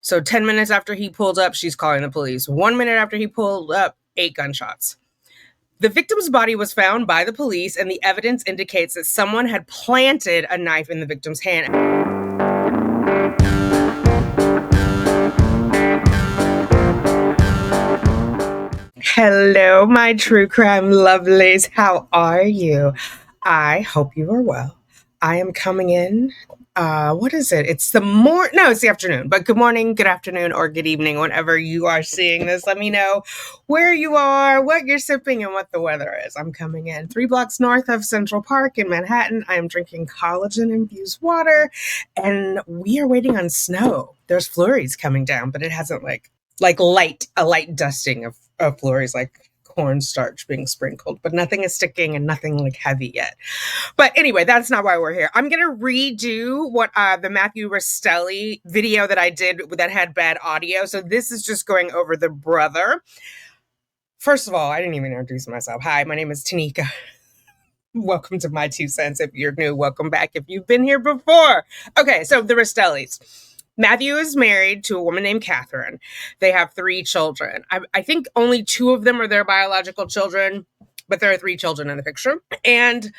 So 10 minutes after he pulled up, she's calling the police. 1 minute after he pulled up, 8 gunshots. The victim's body was found by the police, and the evidence indicates that someone had planted a knife in the victim's hand. Hello, my true crime lovelies. How are you? I hope you are well. I am coming in. What is it? It's it's the afternoon, but good morning, good afternoon, or good evening, whenever you are seeing this. Let me know where you are, what you're sipping, and what the weather is. I'm coming in 3 blocks north of Central Park in Manhattan. I am drinking collagen-infused water, and we are waiting on snow. There's flurries coming down, but it hasn't a light dusting of flurries, like cornstarch being sprinkled, but nothing is sticking and nothing like heavy yet. But anyway, that's not why we're here. I'm going to redo what the Matthew Restelli video that I did that had bad audio. So this is just going over the brother. First of all, I didn't even introduce myself. Hi, my name is Tanika. Welcome to my 2 cents. If you're new, welcome back if you've been here before. Okay, so the Restellis. Matthew is married to a woman named Catherine. They have 3 children. I think only 2 of them are their biological children, but there are 3 children in the picture. And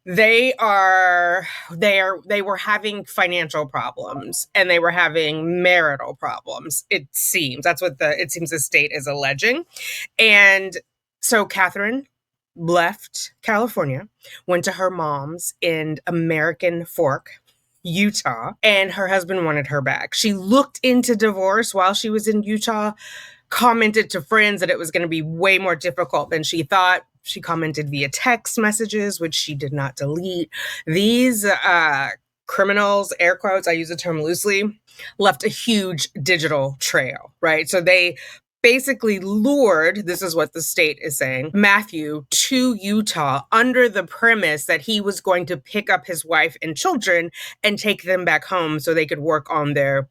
they were having financial problems, and they were having marital problems. It seems the state is alleging. And so Catherine left California, went to her mom's in American Fork, Utah, and her husband wanted her back. She looked into divorce while she was in Utah, commented to friends that it was going to be way more difficult than she thought. She commented via text messages, which she did not delete. These criminals, air quotes, I use the term loosely, left a huge digital trail, right? So they basically lured, this is what the state is saying, Matthew to Utah under the premise that he was going to pick up his wife and children and take them back home so they could work on their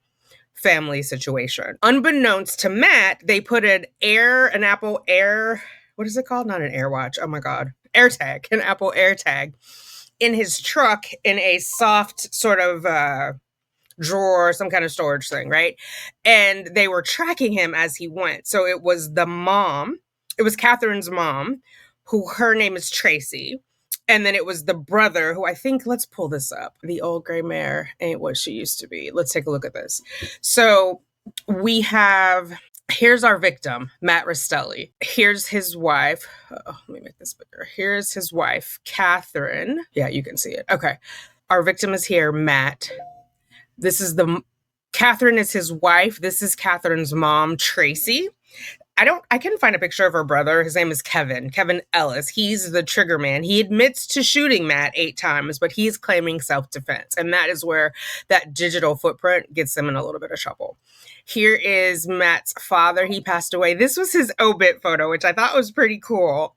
family situation. Unbeknownst to Matt, they put an Apple Air, what is it called? Not an AirWatch. Oh my God. AirTag, an Apple AirTag in his truck in a soft sort of drawer, some kind of storage thing, right? And they were tracking him as he went. So it was Catherine's mom, who her name is Tracy. And then it was the brother who I think, let's pull this up. The old gray mare ain't what she used to be. Let's take a look at this. So here's our victim, Matt Restelli. Here's his wife. Oh, let me make this bigger. Here's his wife, Catherine. Yeah, you can see it. Okay. Our victim is here, Matt. Catherine is his wife. This is Catherine's mom, Tracy. I couldn't find a picture of her brother. His name is Kevin Ellis. He's the trigger man. He admits to shooting Matt 8 times, but he's claiming self-defense. And that is where that digital footprint gets him in a little bit of trouble. Here is Matt's father. He passed away. This was his obit photo, which I thought was pretty cool.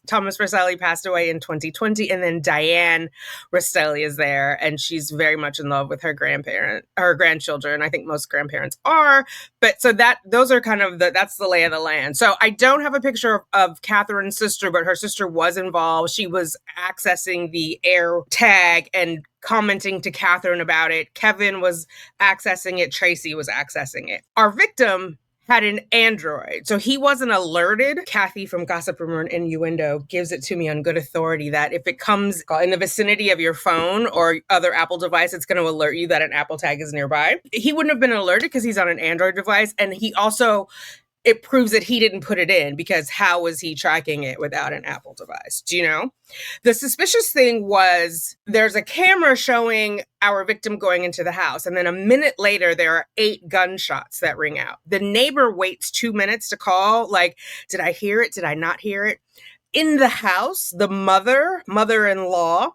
Thomas Restelli passed away in 2020, and then Diane Restelli is there, and she's very much in love with her grandchildren. I think most grandparents are, but so those are kind of that's the lay of the land. So I don't have a picture of Catherine's sister, but her sister was involved. She was accessing the air tag and commenting to Catherine about it. Kevin was accessing it. Tracy was accessing it. Our victim had an Android, so he wasn't alerted. Kathy from Gossip Rumor and Innuendo gives it to me on good authority that if it comes in the vicinity of your phone or other Apple device, it's going to alert you that an Apple tag is nearby. He wouldn't have been alerted because he's on an Android device, and it proves that he didn't put it in, because how was he tracking it without an Apple device? Do you know? The suspicious thing was there's a camera showing our victim going into the house, and then a minute later, there are 8 gunshots that ring out. The neighbor waits 2 minutes to call, like, did I hear it? Did I not hear it? In the house, the mother-in-law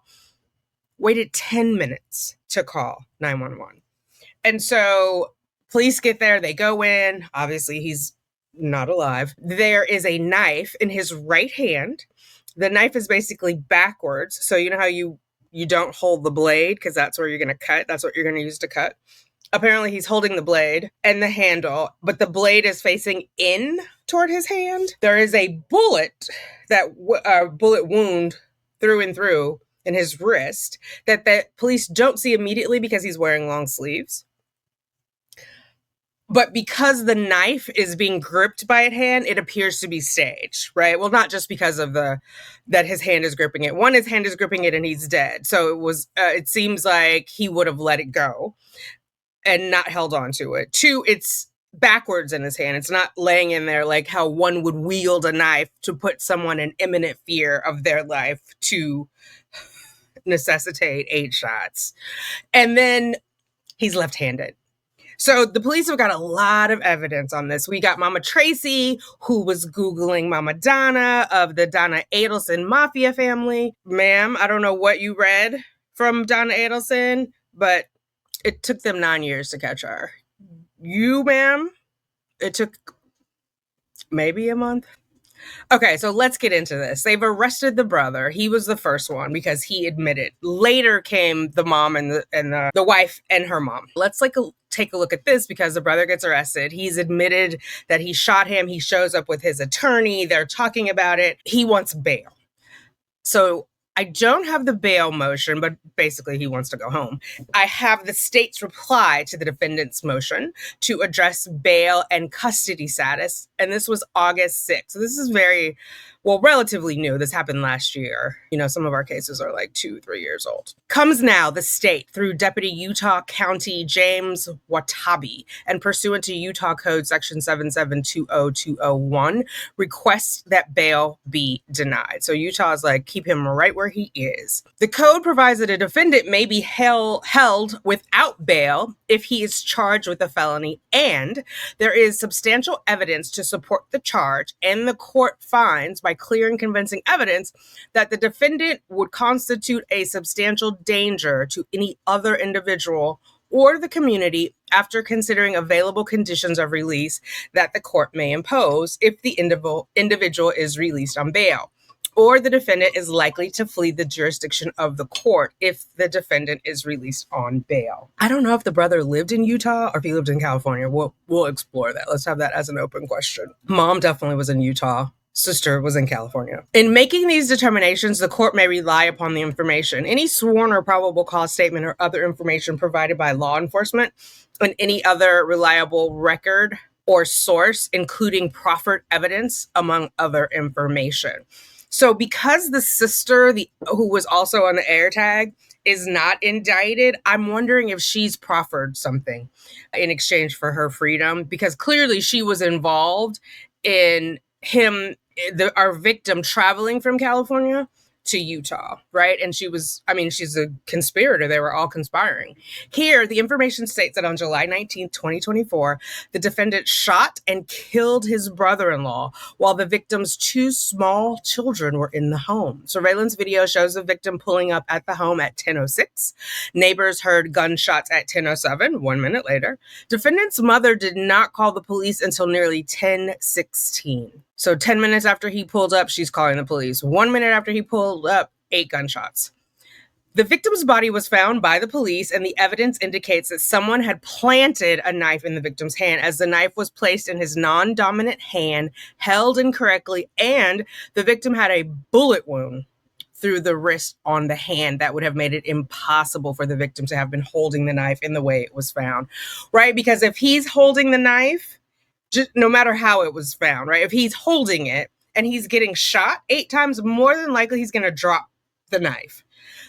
waited 10 minutes to call 911. And so police get there, they go in. Obviously, he's not alive. There is a knife in his right hand. The knife is basically backwards. So you know how you don't hold the blade because that's where you're going to cut. That's what you're going to use to cut. Apparently he's holding the blade and the handle, but the blade is facing in toward his hand. There is a bullet bullet wound through and through in his wrist that the police don't see immediately because he's wearing long sleeves. But because the knife is being gripped by a hand, it appears to be staged, right? Well, not just because of that his hand is gripping it. One, his hand is gripping it and he's dead. So it seems like he would have let it go and not held on to it. Two, it's backwards in his hand. It's not laying in there like how one would wield a knife to put someone in imminent fear of their life to necessitate 8 shots. And then he's left-handed. So the police have got a lot of evidence on this. We got Mama Tracy, who was Googling Mama Donna of the Donna Adelson Mafia family. Ma'am, I don't know what you read from Donna Adelson, but it took them 9 years to catch her. You, ma'am, it took maybe a month. Okay, so let's get into this. They've arrested the brother. He was the first one because he admitted. Later came the mom and the wife and her mom. Let's take a look at this because the brother gets arrested. He's admitted that he shot him. He shows up with his attorney. They're talking about it. He wants bail. So I don't have the bail motion, but basically he wants to go home. I have the state's reply to the defendant's motion to address bail and custody status. And this was August 6th. So this is relatively new. This happened last year. Some of our cases are like 2-3 years old. Comes now the state through Deputy Utah County James Watabe and pursuant to Utah Code Section 7720201 requests that bail be denied. So Utah is like, keep him right where he is. The code provides that a defendant may be held without bail if he is charged with a felony and there is substantial evidence to support the charge and the court finds by clear and convincing evidence that the defendant would constitute a substantial danger to any other individual or the community after considering available conditions of release that the court may impose if the individual is released on bail, or the defendant is likely to flee the jurisdiction of the court if the defendant is released on bail. I don't know if the brother lived in Utah or if he lived in California. We'll explore that. Let's have that as an open question. Mom definitely was in Utah. Sister was in California. In making these determinations, the court may rely upon the information, any sworn or probable cause statement or other information provided by law enforcement, and any other reliable record or source, including proffered evidence, among other information. So because the sister, who was also on the air tag, is not indicted, I'm wondering if she's proffered something in exchange for her freedom, because clearly she was involved in our victim traveling from California to Utah, right? And she's a conspirator. They were all conspiring. Here, the information states that on July 19th, 2024, the defendant shot and killed his brother-in-law while the victim's 2 small children were in the home. Surveillance video shows the victim pulling up at the home at 10:06. Neighbors heard gunshots at 10:07, 1 minute later. Defendant's mother did not call the police until nearly 10:16. So 10 minutes after he pulled up, she's calling the police. 1 minute after he pulled up, 8 gunshots. The victim's body was found by the police, and the evidence indicates that someone had planted a knife in the victim's hand, as the knife was placed in his non-dominant hand, held incorrectly, and the victim had a bullet wound through the wrist on the hand that would have made it impossible for the victim to have been holding the knife in the way it was found, right? Because if he's holding the knife, just no matter how it was found, right? If he's holding it and he's getting shot 8 times, more than likely he's going to drop the knife.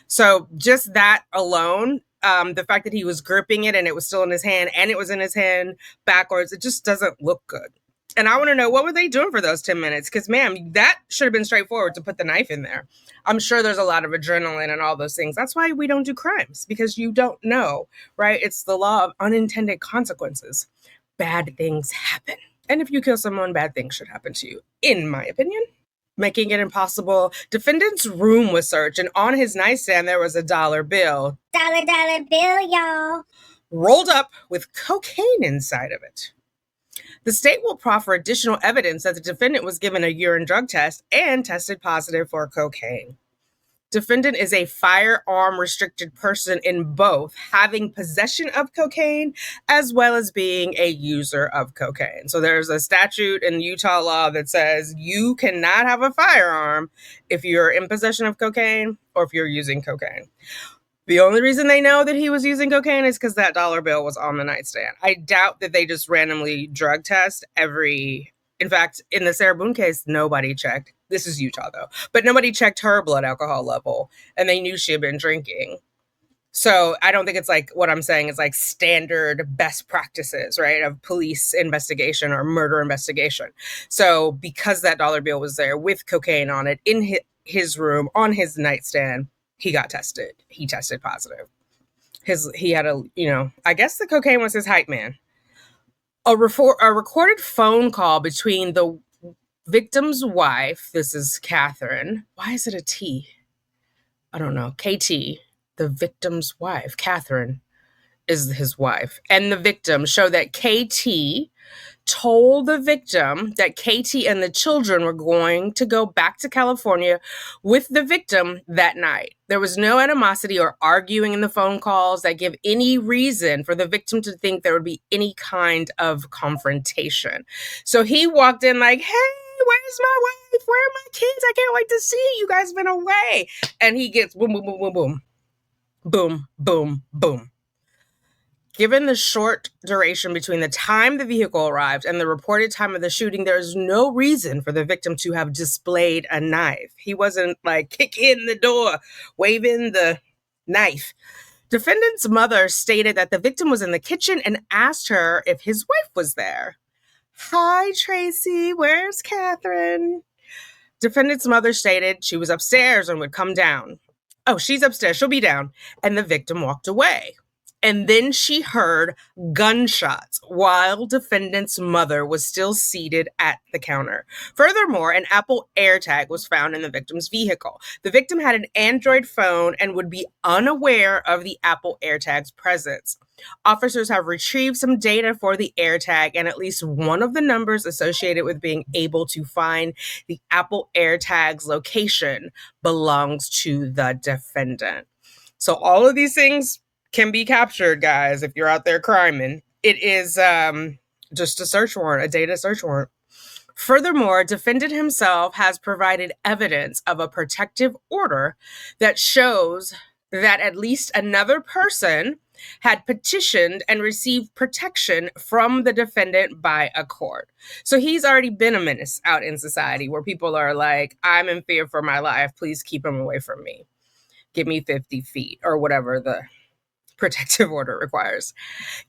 So just that alone, the fact that he was gripping it and it was still in his hand and it was in his hand backwards, it just doesn't look good. And I want to know, what were they doing for those 10 minutes? Because, ma'am, that should have been straightforward to put the knife in there. I'm sure there's a lot of adrenaline and all those things. That's why we don't do crimes, because you don't know, right? It's the law of unintended consequences. Bad things happen. And if you kill someone, bad things should happen to you, in my opinion. Making it impossible. Defendant's room was searched, and on his nightstand there was a dollar bill. Dollar bill, y'all. Rolled up with cocaine inside of it. The state will proffer additional evidence that the defendant was given a urine drug test and tested positive for cocaine. Defendant is a firearm restricted person in both having possession of cocaine as well as being a user of cocaine. So there's a statute in Utah law that says you cannot have a firearm if you're in possession of cocaine or if you're using cocaine. The only reason they know that he was using cocaine is because that dollar bill was on the nightstand. I doubt that they just randomly drug test every. In fact, in the Sarah Boone case, nobody checked. This is Utah, though. But nobody checked her blood alcohol level, and they knew she had been drinking. So I don't think it's like what I'm saying is like standard best practices, right, of police investigation or murder investigation. So because that dollar bill was there with cocaine on it in his room on his nightstand, he got tested. He tested positive. He had I guess the cocaine was his hype man. A recorded phone call between the victim's wife, this is Catherine. Why is it a T? I don't know. KT, the victim's wife, Catherine, is his wife, and the victim show that KT told the victim that KT and the children were going to go back to California with the victim that night. There was no animosity or arguing in the phone calls that give any reason for the victim to think there would be any kind of confrontation. So he walked in like, hey, where's my wife? Where are my kids? I can't wait to see you. You guys been away. And he gets boom, boom, boom, boom, boom. Boom, boom, boom. Given the short duration between the time the vehicle arrived and the reported time of the shooting, there is no reason for the victim to have displayed a knife. He wasn't like kicking in the door, waving the knife. Defendant's mother stated that the victim was in the kitchen and asked her if his wife was there. Hi, Tracy. Where's Catherine? Defendant's mother stated she was upstairs and would come down. Oh, she's upstairs. She'll be down. And the victim walked away. And then she heard gunshots while defendant's mother was still seated at the counter. Furthermore, an Apple AirTag was found in the victim's vehicle. The victim had an Android phone and would be unaware of the Apple AirTag's presence. Officers have retrieved some data for the AirTag, and at least one of the numbers associated with being able to find the Apple AirTag's location belongs to the defendant. So all of these things can be captured, guys, if you're out there criming. It is just a search warrant, a data search warrant. Furthermore, defendant himself has provided evidence of a protective order that shows that at least another person had petitioned and received protection from the defendant by a court. So he's already been a menace out in society where people are like, I'm in fear for my life. Please keep him away from me. Give me 50 feet or whatever the protective order requires.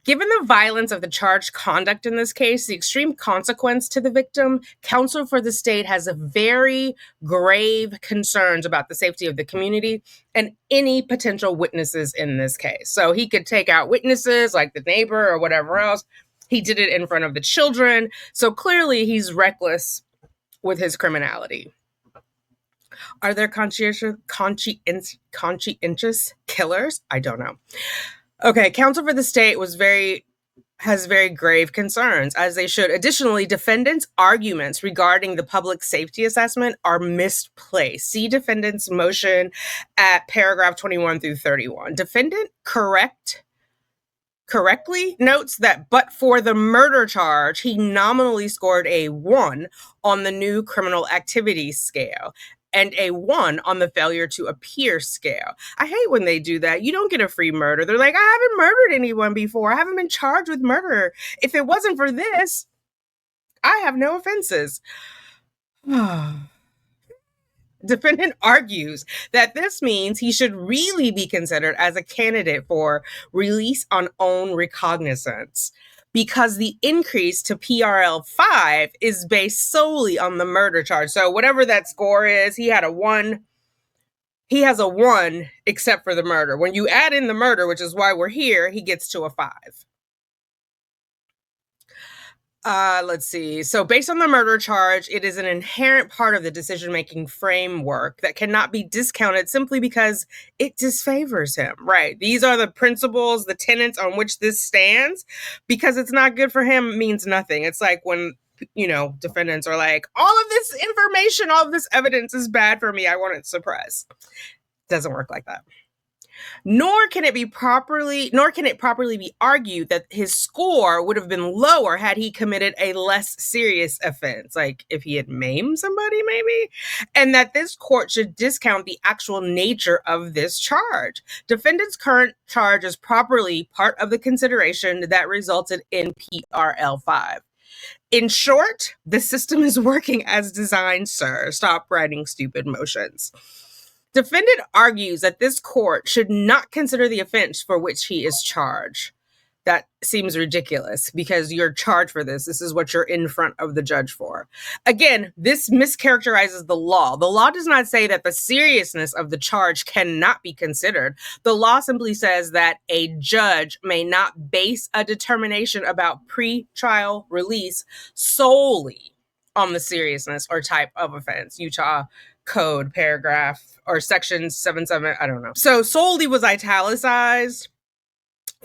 Given the violence of the charged conduct in this case, the extreme consequence to the victim, counsel for the state has a very grave concerns about the safety of the community and any potential witnesses in this case. So he could take out witnesses like the neighbor or whatever else. He did it in front of the children. So clearly he's reckless with his criminality. Are there conscientious killers? I don't know. Okay, counsel for the state has very grave concerns, as they should. Additionally, defendants' arguments regarding the public safety assessment are misplaced. See defendant's motion at paragraph 21 through 31. Defendant correctly notes that but for the murder charge, he nominally scored a 1 on the new criminal activity scale and a 1 on the failure to appear scale. I hate when they do that. You don't get a free murder. They're like, I haven't murdered anyone before. I haven't been charged with murder. If it wasn't for this, I have no offenses. Defendant argues that this means he should really be considered as a candidate for release on own recognizance because the increase to PRL 5 is based solely on the murder charge. So whatever that score is, he had a 1. He has a 1 except for the murder. When you add in the murder, which is why we're here, he gets to a 5. Let's see. So based on the murder charge, it is an inherent part of the decision-making framework that cannot be discounted simply because it disfavors him, right? These are the principles, the tenets on which this stands. Because it's not good for him means nothing. It's like when, defendants are like, all of this information, all of this evidence is bad for me. I want it suppressed. Doesn't work like that. Nor can it properly be argued that his score would have been lower had he committed a less serious offense, like if he had maimed somebody, maybe, and that this court should discount the actual nature of this charge. Defendant's current charge is properly part of the consideration that resulted in PRL 5. In short, the system is working as designed, sir. Stop writing stupid motions. Defendant argues that this court should not consider the offense for which he is charged. That seems ridiculous because you're charged for this. This is what you're in front of the judge for. Again, this mischaracterizes the law. The law does not say that the seriousness of the charge cannot be considered. The law simply says that a judge may not base a determination about pre-trial release solely on the seriousness or type of offense. Utah Code paragraph or section 77, I don't know. So solely was italicized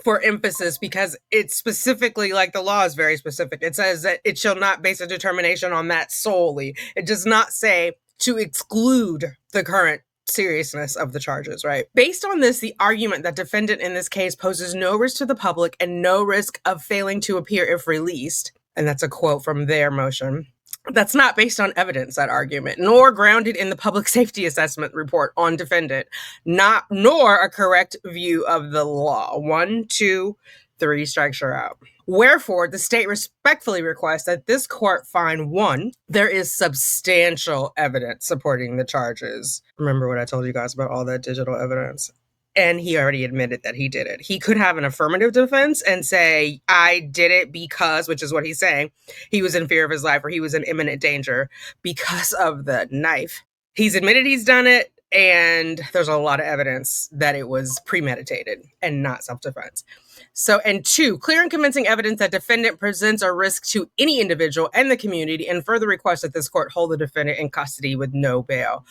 for emphasis because it's specifically, like, the law is very specific. It says that it shall not base a determination on that solely. It does not say to exclude the current seriousness of the charges, right? Based on this, the argument that defendant in this case poses no risk to the public and no risk of failing to appear if released, and that's a quote from their motion, that's not based on evidence, that argument, nor grounded in the public safety assessment report on defendant, nor a correct view of the law. 1, 2, 3 strikes her out. Wherefore, the state respectfully requests that this court find, 1, there is substantial evidence supporting the charges. Remember what I told you guys about all that digital evidence? And he already admitted that he did it. He could have an affirmative defense and say, I did it because, which is what he's saying, he was in fear of his life or he was in imminent danger because of the knife. He's admitted he's done it, and there's a lot of evidence that it was premeditated and not self-defense. So, and 2, clear and convincing evidence that defendant presents a risk to any individual and the community, and further request that this court hold the defendant in custody with no bail.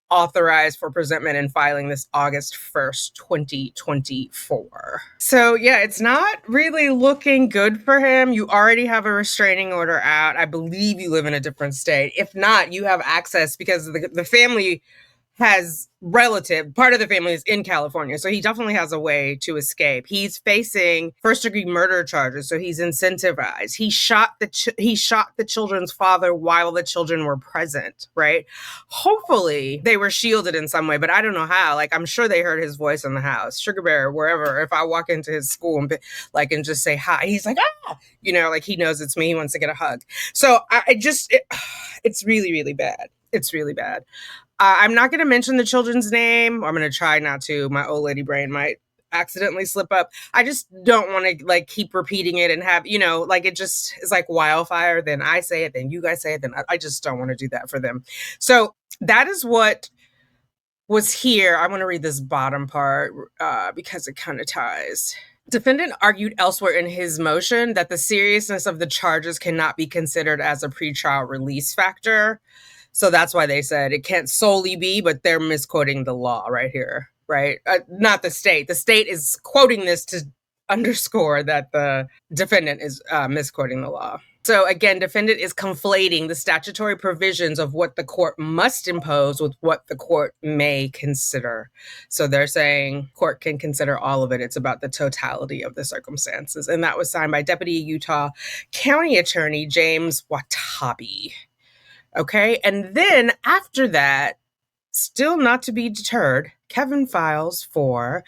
Authorized for presentment and filing this August 1st, 2024. So yeah, it's not really looking good for him. You already have a restraining order out. I believe you live in a different state. If not, you have access because the family has part of the family is in California, so he definitely has a way to escape. He's facing first-degree murder charges, so he's incentivized. He shot the children's father while the children were present, right? Hopefully, they were shielded in some way, but I don't know how. Like, I'm sure they heard his voice in the house, Sugar Bear, wherever. If I walk into his school and just say hi, he's like, ah, like he knows it's me. He wants to get a hug. So it's really, really bad. It's really bad. I'm not going to mention the children's name. I'm going to try not to. My old lady brain might accidentally slip up. I just don't want to keep repeating it and have, it just is like wildfire. Then I say it, then you guys say it. Then I just don't want to do that for them. So that is what was here. I want to read this bottom part because it kind of ties. Defendant argued elsewhere in his motion that the seriousness of the charges cannot be considered as a pretrial release factor. So that's why they said it can't solely be, but they're misquoting the law right here, right? Not the state. The state is quoting this to underscore that the defendant is misquoting the law. So again, defendant is conflating the statutory provisions of what the court must impose with what the court may consider. So they're saying court can consider all of it. It's about the totality of the circumstances. And that was signed by Deputy Utah County Attorney James Watabe. Okay, and then after that, still not to be deterred, Kevin files for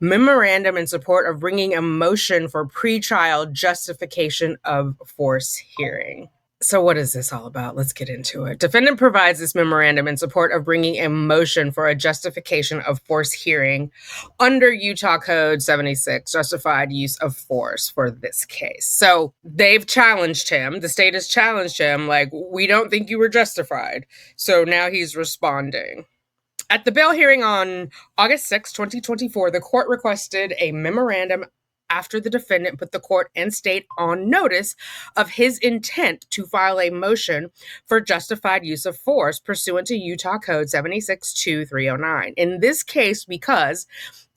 memorandum in support of bringing a motion for pretrial justification of force hearing. So what is this all about? Let's get into it. Defendant provides this memorandum in support of bringing a motion for a justification of force hearing under Utah Code 76, justified use of force for this case. So they've challenged him. The state has challenged him, like, we don't think you were justified. So now he's responding. At the bail hearing on August 6, 2024, the court requested a memorandum after the defendant put the court and state on notice of his intent to file a motion for justified use of force pursuant to Utah Code 76-2309. In this case, because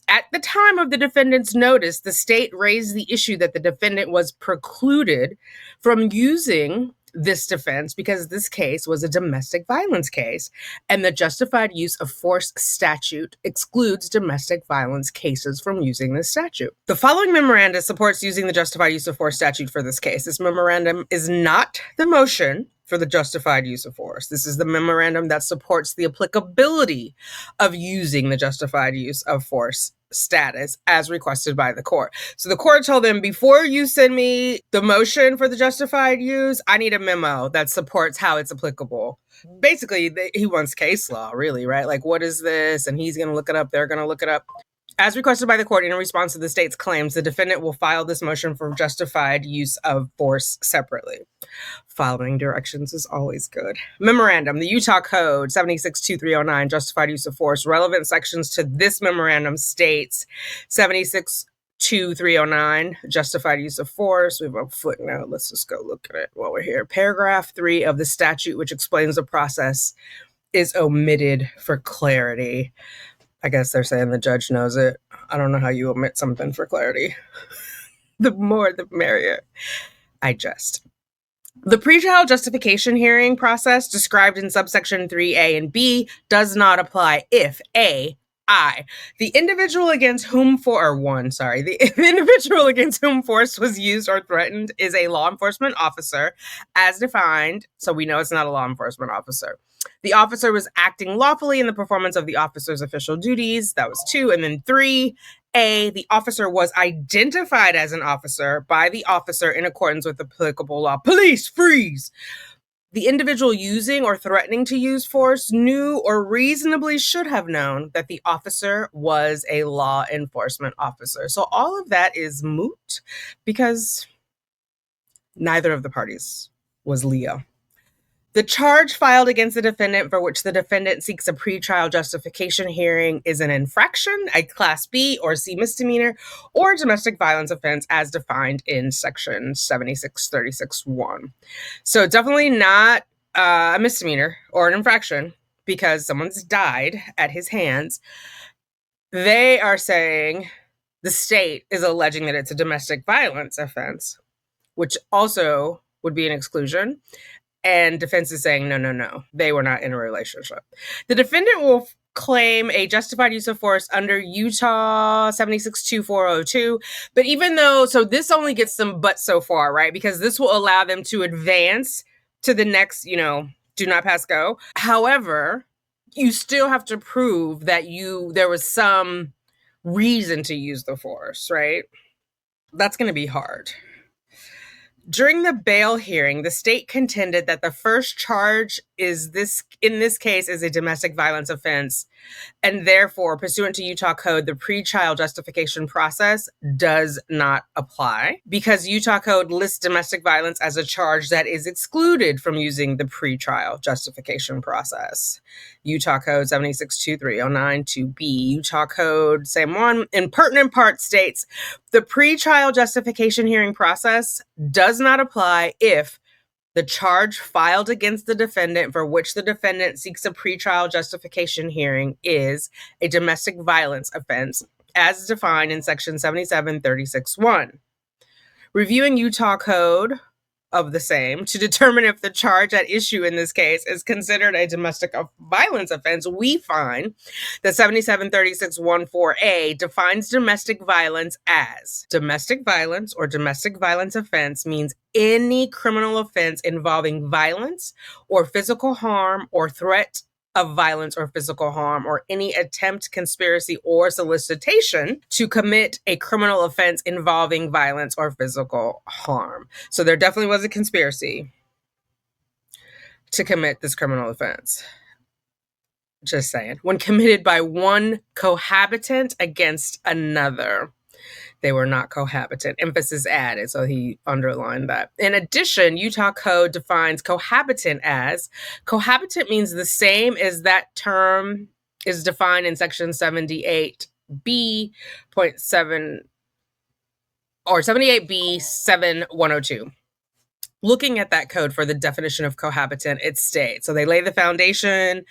at the time of the defendant's notice, the state raised the issue that the defendant was precluded from using this defense because this case was a domestic violence case, and the justified use of force statute excludes domestic violence cases from using this statute. The following memoranda supports using the justified use of force statute for this case. This memorandum is not the motion for the justified use of force. This is the memorandum that supports the applicability of using the justified use of force status as requested by the court. So the court told them, before you send me the motion for the justified use, I need a memo that supports how it's applicable. Basically, he wants case law, really, right? Like, what is this? And he's going to look it up. They're going to look it up. As requested by the court in response to the state's claims, the defendant will file this motion for justified use of force separately. Following directions is always good. Memorandum, the Utah Code 762309, justified use of force. Relevant sections to this memorandum states 762309, justified use of force. We have a footnote. Let's just go look at it while we're here. Paragraph 3 of the statute, which explains the process, is omitted for clarity. I guess they're saying the judge knows it. I don't know how you omit something for clarity. The more, the merrier. I jest. The pretrial justification hearing process described in subsection 3A and B does not apply if the individual against whom force was used or threatened is a law enforcement officer as defined, so we know it's not a law enforcement officer. The officer was acting lawfully in the performance of the officer's official duties. That was 2. And then 3, the officer was identified as an officer by the officer in accordance with applicable law. Police, freeze! The individual using or threatening to use force knew or reasonably should have known that the officer was a law enforcement officer. So all of that is moot because neither of the parties was Leo. The charge filed against the defendant for which the defendant seeks a pretrial justification hearing is an infraction, a Class B or C misdemeanor, or domestic violence offense as defined in Section 7636(1). So definitely not a misdemeanor or an infraction because someone's died at his hands. They are saying the state is alleging that it's a domestic violence offense, which also would be an exclusion. And defense is saying, no, they were not in a relationship. The defendant will claim a justified use of force under Utah 762402. But even though, so this only gets them but so far, right? Because this will allow them to advance to the next, do not pass go. However, you still have to prove that there was some reason to use the force, right? That's going to be hard. During the bail hearing, the state contended that the first charge in this case is a domestic violence offense, and therefore, pursuant to Utah Code, the pretrial justification process does not apply because Utah Code lists domestic violence as a charge that is excluded from using the pretrial justification process. Utah Code 762309 2B. Utah Code, same one, in pertinent part states, the pretrial justification hearing process does not apply if the charge filed against the defendant for which the defendant seeks a pretrial justification hearing is a domestic violence offense as defined in Section 7736(1). Reviewing Utah Code of the same to determine if the charge at issue in this case is considered a domestic violence offense, we find that 7736(1)(4)(a) defines domestic violence as domestic violence or domestic violence offense means any criminal offense involving violence or physical harm or threat of violence or physical harm or any attempt, conspiracy, or solicitation to commit a criminal offense involving violence or physical harm. So there definitely was a conspiracy to commit this criminal offense. Just saying. When committed by one cohabitant against another. They were not cohabitant. Emphasis added, so he underlined that. In addition, Utah Code defines cohabitant as, cohabitant means the same as that term is defined in Section 78B.7 or 78B.7.102. Looking at that code for the definition of cohabitant, it states, so they lay the foundation,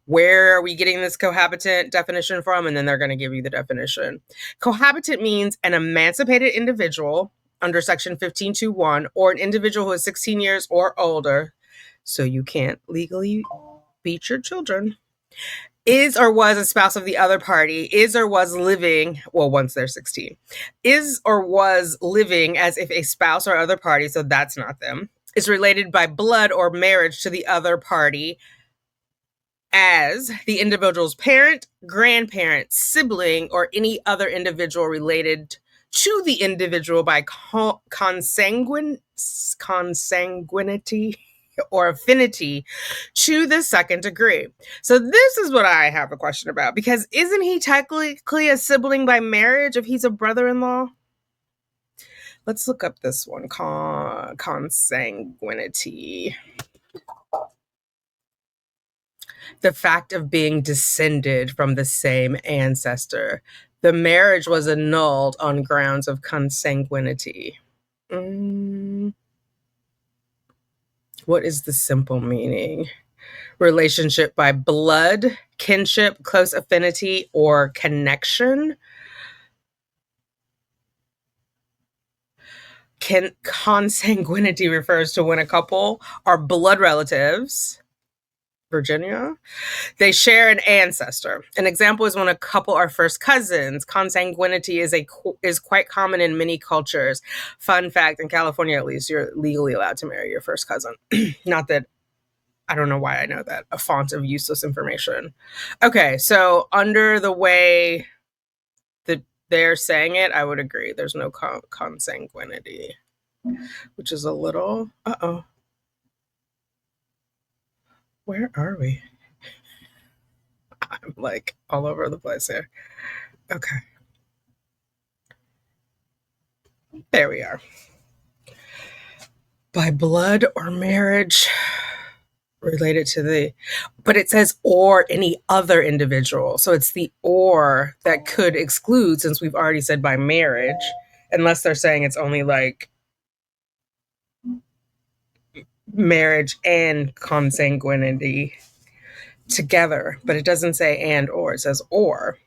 where are we getting this cohabitant definition from? And then they're going to give you the definition. Cohabitant means an emancipated individual under Section 1521, or an individual who is 16 years or older, so you can't legally beat your children, is or was a spouse of the other party, is or was living, well, once they're 16, is or was living as if a spouse or other party, so that's not them, is related by blood or marriage to the other party as the individual's parent, grandparent, sibling, or any other individual related to the individual by consanguinity or affinity to the second degree. So this is what I have a question about, because isn't he technically a sibling by marriage if he's a brother-in-law? Let's look up this one, consanguinity. The fact of being descended from the same ancestor. The marriage was annulled on grounds of consanguinity. What is the simple meaning? Relationship by blood, kinship, close affinity, or connection. Consanguinity refers to when a couple are blood relatives. Virginia. They share an ancestor. An example is when a couple are first cousins. Consanguinity is quite common in many cultures. Fun fact, in California at least, you're legally allowed to marry your first cousin. Not that, I don't know why I know that. A font of useless information. Okay, so under the way that they're saying it, I would agree. There's no consanguinity, which is a little, uh-oh. Where are we? I'm like all over the place here. Okay. There we are. By blood or marriage related to the, but it says or any other individual. So it's the or that could exclude, since we've already said by marriage, unless they're saying it's only like marriage and consanguinity together, but it doesn't say and or, it says or.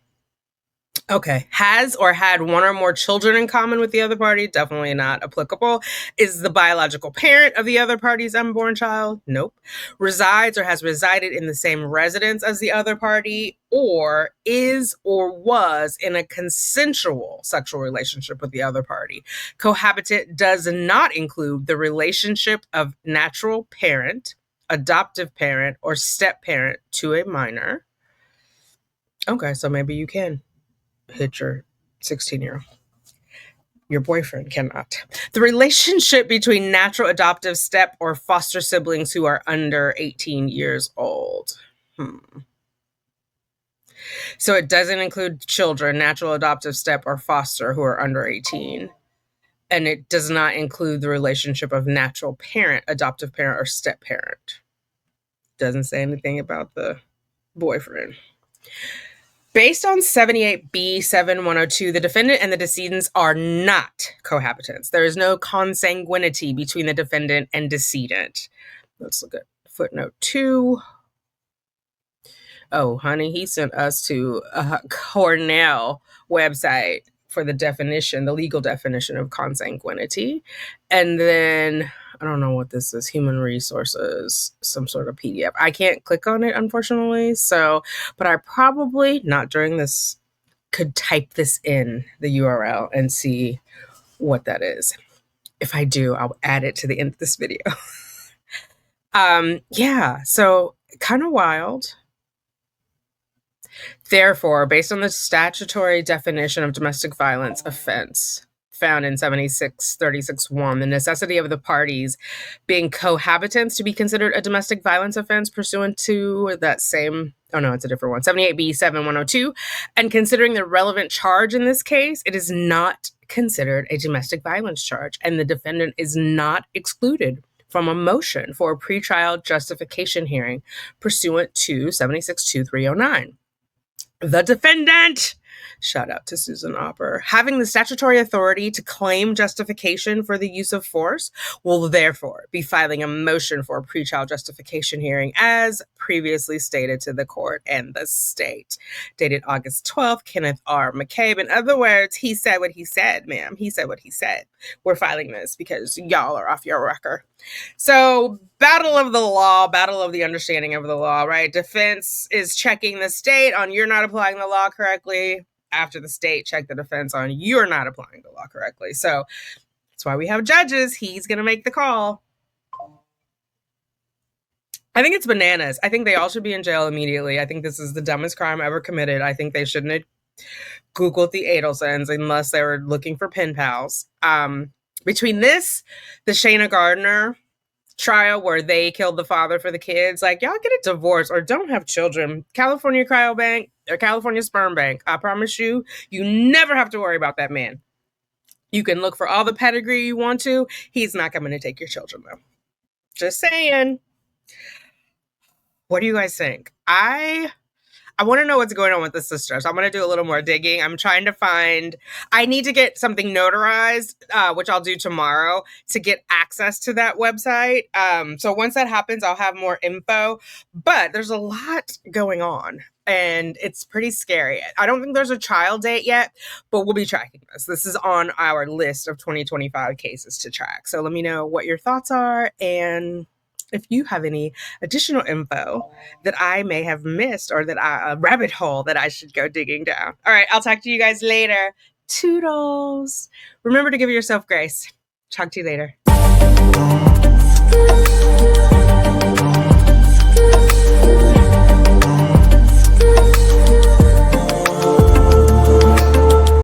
Okay. Has or had one or more children in common with the other party? Definitely not applicable. Is the biological parent of the other party's unborn child? Nope. Resides or has resided in the same residence as the other party, or is or was in a consensual sexual relationship with the other party. Cohabitant does not include the relationship of natural parent, adoptive parent, or step parent to a minor. Okay, so maybe you can hit your 16-year-old. Your boyfriend cannot. The relationship between natural, adoptive, step, or foster siblings who are under 18 years old. So it doesn't include children, natural, adoptive, step, or foster who are under 18. And it does not include the relationship of natural parent, adoptive parent, or step parent. Doesn't say anything about the boyfriend. Based on 78B7102, the defendant and the decedents are not cohabitants. There is no consanguinity between the defendant and decedent. Let's look at footnote 2. Oh, honey, he sent us to a Cornell website for the definition, the legal definition of consanguinity. And then, I don't know what this is, human resources, some sort of PDF. I can't click on it, unfortunately. So, but I probably, not during this, could type this in the URL and see what that is. If I do, I'll add it to the end of this video. Yeah, so kind of wild. Therefore, based on the statutory definition of domestic violence offense found in 7636(1), the necessity of the parties being cohabitants to be considered a domestic violence offense pursuant to that same, oh no, it's a different one, 78B7102, and considering the relevant charge in this case, it is not considered a domestic violence charge, and the defendant is not excluded from a motion for a pretrial justification hearing pursuant to 762309. The defendant Shout out to Susan Opper. Having the statutory authority to claim justification for the use of force will therefore be filing a motion for a pretrial justification hearing as previously stated to the court and the state. Dated August 12th, Kenneth R. McCabe. In other words, he said what he said, ma'am. He said what he said. We're filing this because y'all are off your rocker. So, battle of the law, battle of the understanding of the law, right? Defense is checking the state on you're not applying the law correctly after the state checked the defense on you're not applying the law correctly. So, that's why we have judges. He's going to make the call. I think it's bananas. I think they all should be in jail immediately. I think this is the dumbest crime ever committed. I think they shouldn't have Googled the Adelsons unless they were looking for pen pals. Between this, the Shayna Gardner trial where they killed the father for the kids, like, y'all get a divorce or don't have children. California Cryobank or California Sperm Bank, I promise you, you never have to worry about that man. You can look for all the pedigree you want to. He's not coming to take your children, though. Just saying. What do you guys think? I want to know what's going on with the sister. So I'm going to do a little more digging. I'm trying to find, I need to get something notarized, which I'll do tomorrow to get access to that website. So once that happens, I'll have more info, but there's a lot going on and it's pretty scary. I don't think there's a trial date yet, but we'll be tracking this. This is on our list of 2025 cases to track. So let me know what your thoughts are and if you have any additional info that I may have missed or that a rabbit hole that I should go digging down. All right, I'll talk to you guys later. Toodles. Remember to give yourself grace. Talk to you later.